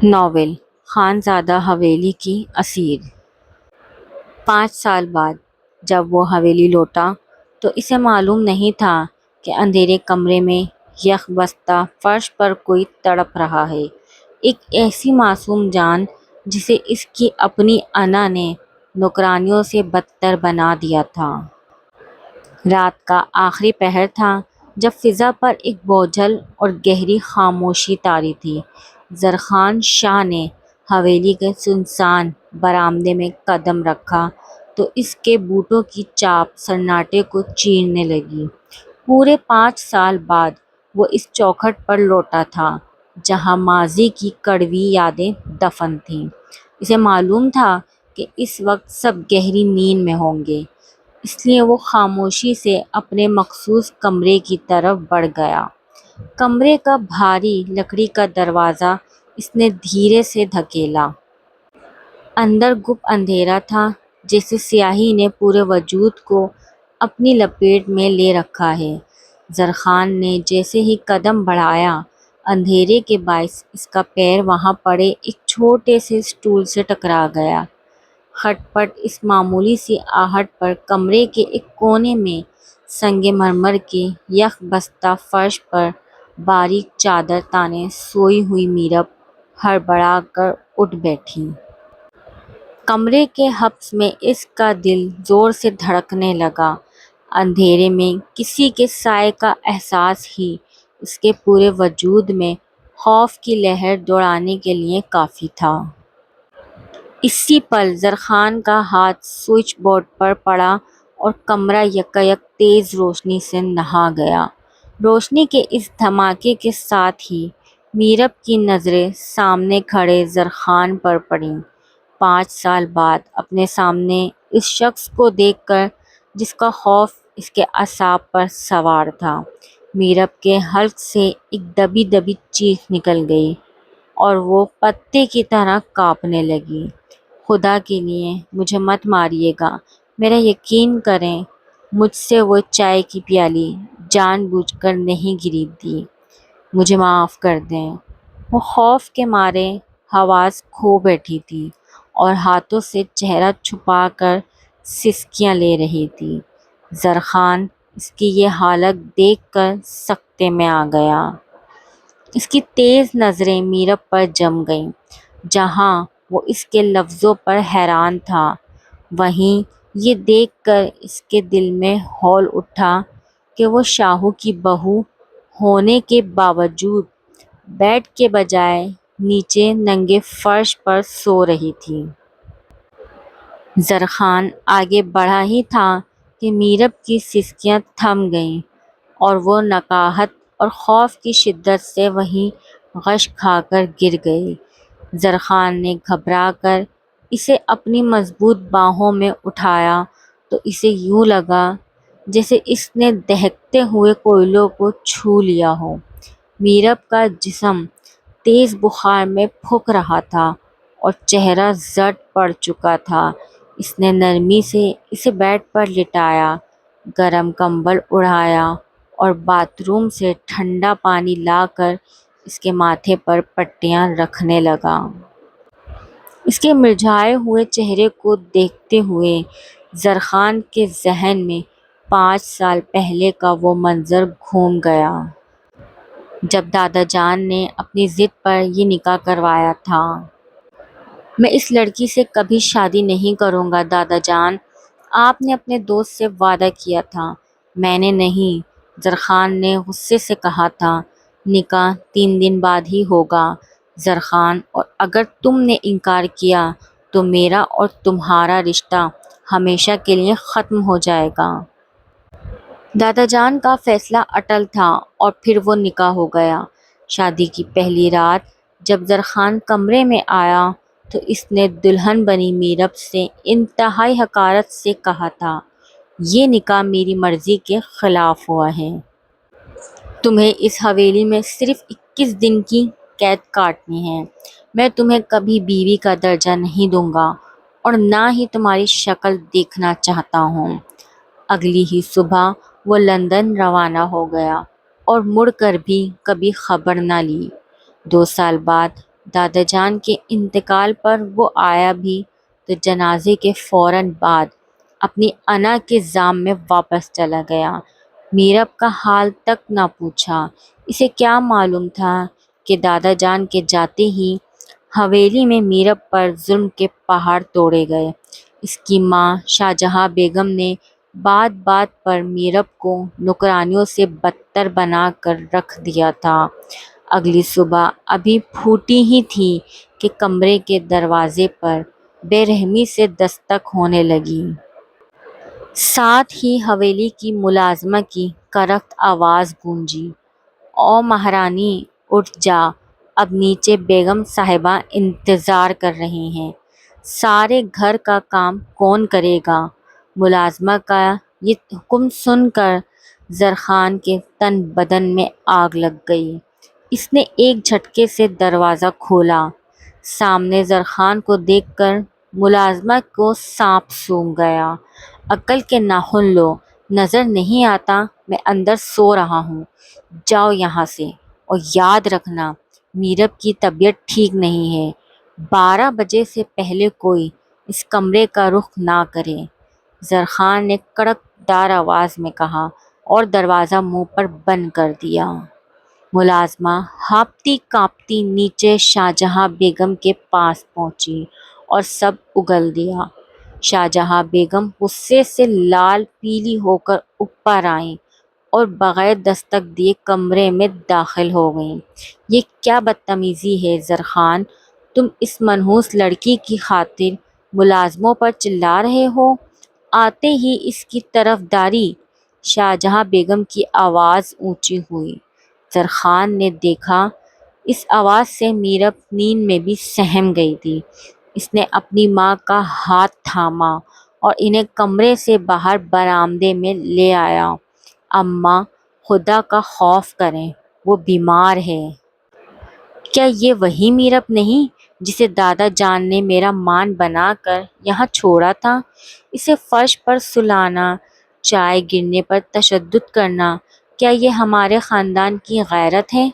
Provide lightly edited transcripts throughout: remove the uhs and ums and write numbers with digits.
Novel Khanzada حویلی کی اسیر۔ 5 سال بعد جب وہ حویلی لوٹا تو اسے معلوم نہیں تھا کہ اندھیرے کمرے میں یک بستہ فرش پر کوئی تڑپ رہا ہے، ایک ایسی معصوم جان جسے اس کی اپنی انا نے نوکرانیوں سے بدتر بنا دیا تھا۔ رات کا آخری پہر تھا جب فضا پر ایک بوجھل اور گہری خاموشی طاری تھی۔ زرخان شاہ نے حویلی کے سنسان برآمدے میں قدم رکھا تو اس کے بوٹوں کی چاپ سناٹے کو چیرنے لگی۔ پورے 5 سال بعد وہ اس چوکھٹ پر لوٹا تھا جہاں ماضی کی کڑوی یادیں دفن تھیں۔ اسے معلوم تھا کہ اس وقت سب گہری نیند میں ہوں گے، اس لیے وہ خاموشی سے اپنے مخصوص کمرے کی طرف بڑھ گیا۔ کمرے کا بھاری لکڑی کا دروازہ اس نے دھیرے سے دھکیلا۔ اندر گپ اندھیرا تھا، جیسے سیاہی نے پورے وجود کو اپنی لپیٹ میں لے رکھا ہے۔ زرخان نے جیسے ہی قدم بڑھایا، اندھیرے کے باعث اس کا پیر وہاں پڑے ایک چھوٹے سے اسٹول سے ٹکرا گیا۔ کھٹ پٹ اس معمولی سی آہٹ پر کمرے کے ایک کونے میں سنگ مرمر کے یک بستہ فرش پر باریک چادر تانے سوئی ہوئی میرب ہڑبڑا کر اٹھ بیٹھی۔ کمرے کے حبس میں اس کا دل زور سے دھڑکنے لگا۔ اندھیرے میں کسی کے سائے کا احساس ہی اس کے پورے وجود میں خوف کی لہر دوڑانے کے لیے کافی تھا۔ اسی پل زرخان کا ہاتھ سوئچ بورڈ پر پڑا اور کمرہ یکایک تیز روشنی سے نہا گیا۔ روشنی کے اس دھماکے کے ساتھ ہی میرب کی نظریں سامنے کھڑے زرخان پر پڑیں۔ 5 سال بعد اپنے سامنے اس شخص کو دیکھ کر جس کا خوف اس کے اعصاب پر سوار تھا، میرب کے حلق سے ایک دبی دبی چیخ نکل گئی اور وہ پتے کی طرح کانپنے لگی۔ خدا کے لیے مجھے مت ماریے گا، میرا یقین کریں، مجھ سے وہ چائے کی پیالی جان بوجھ کر نہیں گری، مجھے معاف کر دیں۔ وہ خوف کے مارے حواس کھو بیٹھی تھی اور ہاتھوں سے چہرہ چھپا کر سسکیاں لے رہی تھی۔ زرخان اس کی یہ حالت دیکھ کر سکتے میں آ گیا۔ اس کی تیز نظریں میرب پر جم گئیں۔ جہاں وہ اس کے لفظوں پر حیران تھا، وہیں یہ دیکھ کر اس کے دل میں ہول اٹھا کہ وہ شاہو کی بہو ہونے کے باوجود بیڈ کے بجائے نیچے ننگے فرش پر سو رہی تھی۔ زرخان آگے بڑھا ہی تھا کہ میرب کی سسکیاں تھم گئیں اور وہ نکاہت اور خوف کی شدت سے وہیں غش کھا کر گر گئی۔ زرخان نے گھبرا کر اسے اپنی مضبوط باہوں میں اٹھایا تو اسے یوں لگا جیسے اس نے دہکتے ہوئے کوئلوں کو چھو لیا ہو۔ میرب کا جسم تیز بخار میں پھک رہا تھا اور چہرہ زرد پڑ چکا تھا۔ اس نے نرمی سے اسے بیڈ پر لٹایا، گرم کمبل اڑایا اور باتھ روم سے ٹھنڈا پانی لا کر اس کے ماتھے پر پٹیاں رکھنے لگا۔ اس کے مرجھائے ہوئے چہرے کو دیکھتے ہوئے زرخان کے ذہن میں 5 سال پہلے کا وہ منظر گھوم گیا جب دادا جان نے اپنی ضد پر یہ نکاح کروایا تھا۔ میں اس لڑکی سے کبھی شادی نہیں کروں گا دادا جان، آپ نے اپنے دوست سے وعدہ کیا تھا، میں نے نہیں، زرخان نے غصے سے کہا تھا۔ نکاح 3 دن بعد ہی ہوگا زرخان، اور اگر تم نے انکار کیا تو میرا اور تمہارا رشتہ ہمیشہ کے لیے ختم ہو جائے گا۔ دادا جان کا فیصلہ اٹل تھا اور پھر وہ نکاح ہو گیا۔ شادی کی پہلی رات جب زرخان کمرے میں آیا تو اس نے دلہن بنی میرب سے انتہائی حقارت سے کہا تھا، یہ نکاح میری مرضی کے خلاف ہوا ہے۔ تمہیں اس حویلی میں صرف 21 دن کی قید کاٹنی ہے۔ میں تمہیں کبھی بیوی کا درجہ نہیں دوں گا اور نہ ہی تمہاری شکل دیکھنا چاہتا ہوں۔ اگلی ہی صبح وہ لندن روانہ ہو گیا اور مڑ کر بھی کبھی خبر نہ لی۔ 2 سال بعد دادا جان کے انتقال پر وہ آیا بھی تو جنازے کے فوراً بعد اپنی انا کے زام میں واپس چلا گیا۔ میرب کا حال تک نہ پوچھا۔ اسے کیا معلوم تھا کہ دادا جان کے جاتے ہی حویلی میں میرب پر ظلم کے پہاڑ توڑے گئے۔ اس کی ماں شاہجہاں بیگم نے بات بات پر میرب کو نوکرانیوں سے بدتر بنا کر رکھ دیا تھا۔ اگلی صبح ابھی پھوٹی ہی تھی کہ کمرے کے دروازے پر بے رحمی سے دستک ہونے لگی۔ ساتھ ہی حویلی کی ملازمہ کی کرخت آواز گونجی، او مہارانی اٹھ جا، اب نیچے بیگم صاحبہ انتظار کر رہی ہیں۔ سارے گھر کا کام کون کرے گا؟ ملازمہ کا یہ حکم سن کر زرخان کے تن بدن میں آگ لگ گئی۔ اس نے ایک جھٹکے سے دروازہ کھولا۔ سامنے زرخان کو دیکھ کر ملازمہ کو سانپ سونگھ گیا۔ عقل کے ناخن لو، نظر نہیں آتا میں اندر سو رہا ہوں؟ جاؤ یہاں سے، اور یاد رکھنا میرب کی طبیعت ٹھیک نہیں ہے۔ 12 بجے سے پہلے کوئی اس کمرے کا رخ نہ کرے، زرخان نے کڑک دار آواز میں کہا اور دروازہ منہ پر بند کر دیا۔ ملازمہ ہانپتی کانپتی نیچے شاہجہاں بیگم کے پاس پہنچی اور سب اگل دیا۔ شاہجہاں بیگم غصے سے لال پیلی ہو کر اوپر آئیں اور بغیر دستک دیے کمرے میں داخل ہو گئیں۔ یہ کیا بدتمیزی ہے زرخان، تم اس منحوس لڑکی کی خاطر ملازموں پر چلا رہے ہو؟ آتے ہی اس کی طرفداری۔ شاہجہاں بیگم کی آواز اونچی ہوئی۔ زرخان نے دیکھا اس آواز سے میرب نیند میں بھی سہم گئی تھی۔ اس نے اپنی ماں کا ہاتھ تھاما اور انہیں کمرے سے باہر برآمدے میں لے آیا۔ اماں، خدا کا خوف کریں، وہ بیمار ہے۔ کیا یہ وہی میرب نہیں جسے دادا جان نے میرا مان بنا کر یہاں چھوڑا تھا؟ اسے فرش پر سلانا، چائے گرنے پر تشدد کرنا، کیا یہ ہمارے خاندان کی غیرت ہے؟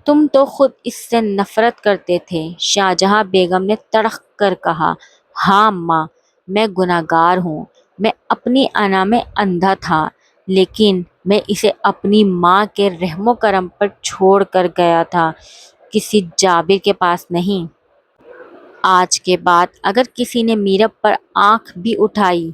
تم تو خود اس سے نفرت کرتے تھے۔ شاہجہاں بیگم نے تڑخ کر کہا، ہاں اماں، میں گنہگار ہوں۔ میں اپنی انا میں اندھا تھا، لیکن میں اسے اپنی ماں کے رحم و کرم پر چھوڑ کر گیا تھا، کسی جابر کے پاس نہیں۔ آج کے بعد اگر کسی نے میرب پر آنکھ بھی اٹھائی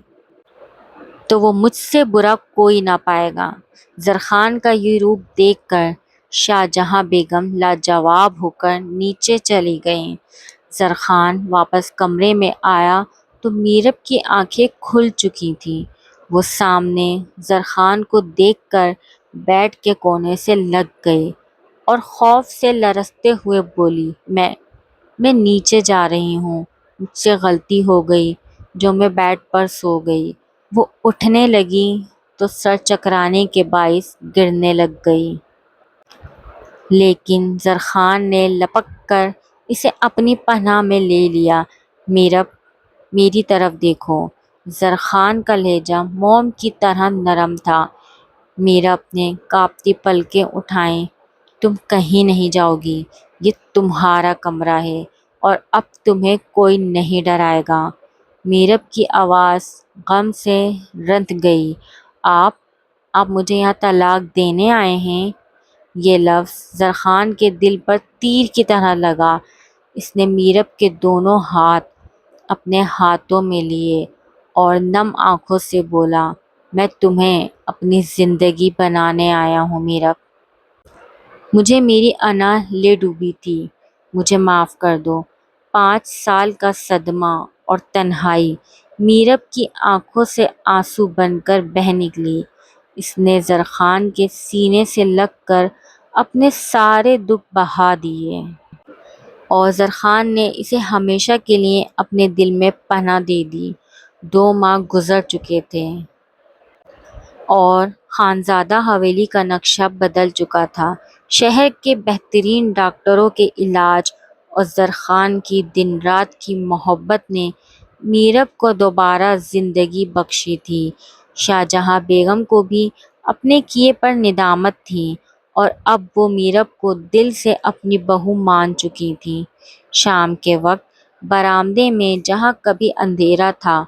تو وہ مجھ سے برا کوئی نہ پائے گا۔ زرخان کا یہ روپ دیکھ کر شاہجہاں بیگم لاجواب ہو کر نیچے چلی گئیں۔ زرخان واپس کمرے میں آیا تو میرب کی آنکھیں کھل چکی تھیں۔ وہ سامنے زرخان کو دیکھ کر بیڈ کے کونے سے لگ گئی اور خوف سے لرزتے ہوئے بولی، میں نیچے جا رہی ہوں، مجھ سے غلطی ہو گئی جو میں بیڈ پر سو گئی۔ وہ اٹھنے لگی تو سر چکرانے کے باعث گرنے لگ گئی، لیکن زرخان نے لپک کر اسے اپنی پناہ میں لے لیا۔ میرب، میری طرف دیکھو۔ زرخان کا لہجہ موم کی طرح نرم تھا۔ میرب نے کانپتی پلکیں اٹھائیں۔ تم کہیں نہیں جاؤ گی، یہ تمہارا کمرہ ہے اور اب تمہیں کوئی نہیں ڈرائے گا۔ میرب کی آواز غم سے رنت گئی۔ آپ مجھے یہاں طلاق دینے آئے ہیں؟ یہ لفظ زرخان کے دل پر تیر کی طرح لگا۔ اس نے میرب کے دونوں ہاتھ اپنے ہاتھوں میں لیے اور نم آنکھوں سے بولا، میں تمہیں اپنی زندگی بنانے آیا ہوں میرب۔ مجھے میری انا لے ڈوبی تھی، مجھے معاف کر دو۔ 5 سال کا صدمہ اور تنہائی میرب کی آنکھوں سے آنسو بن کر بہہ نکلی۔ اس نے زرخان کے سینے سے لگ کر اپنے سارے دکھ بہا دیے اور زرخان نے اسے ہمیشہ کے لیے اپنے دل میں پناہ دے دی۔ 2 ماہ گزر چکے تھے اور خانزادہ حویلی کا نقشہ بدل چکا تھا۔ شہر کے بہترین ڈاکٹروں کے علاج اور زرخان کی دن رات کی محبت نے میرب کو دوبارہ زندگی بخشی تھی۔ شاہجہاں بیگم کو بھی اپنے کیے پر ندامت تھی اور اب وہ میرب کو دل سے اپنی بہو مان چکی تھی۔ شام کے وقت برآمدے میں جہاں کبھی اندھیرا تھا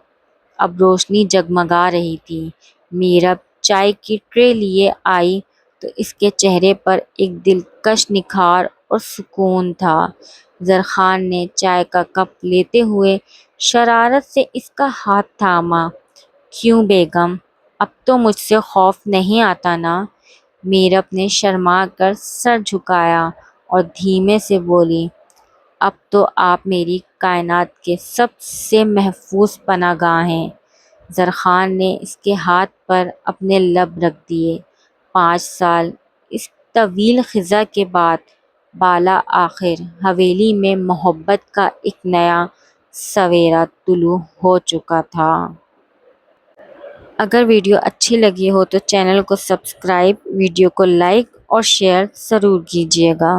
اب روشنی جگمگا رہی تھی۔ میرب چائے کی ٹرے لیے آئی تو اس کے چہرے پر ایک دلکش نکھار اور سکون تھا۔ زرخان نے چائے کا کپ لیتے ہوئے شرارت سے اس کا ہاتھ تھاما۔ کیوں بیگم، اب تو مجھ سے خوف نہیں آتا نا؟ میرب نے شرما کر سر جھکایا اور دھیمے سے بولی، اب تو آپ میری کائنات کے سب سے محفوظ پناہ گاہ ہیں۔ زرخان نے اس کے ہاتھ پر اپنے لب رکھ دیے۔ 5 سال اس طویل خزاں کے بعد بالا آخر حویلی میں محبت کا ایک نیا سویرا طلوع ہو چکا تھا۔ اگر ویڈیو اچھی لگی ہو تو چینل کو سبسکرائب، ویڈیو کو لائک اور شیئر ضرور کیجیے گا۔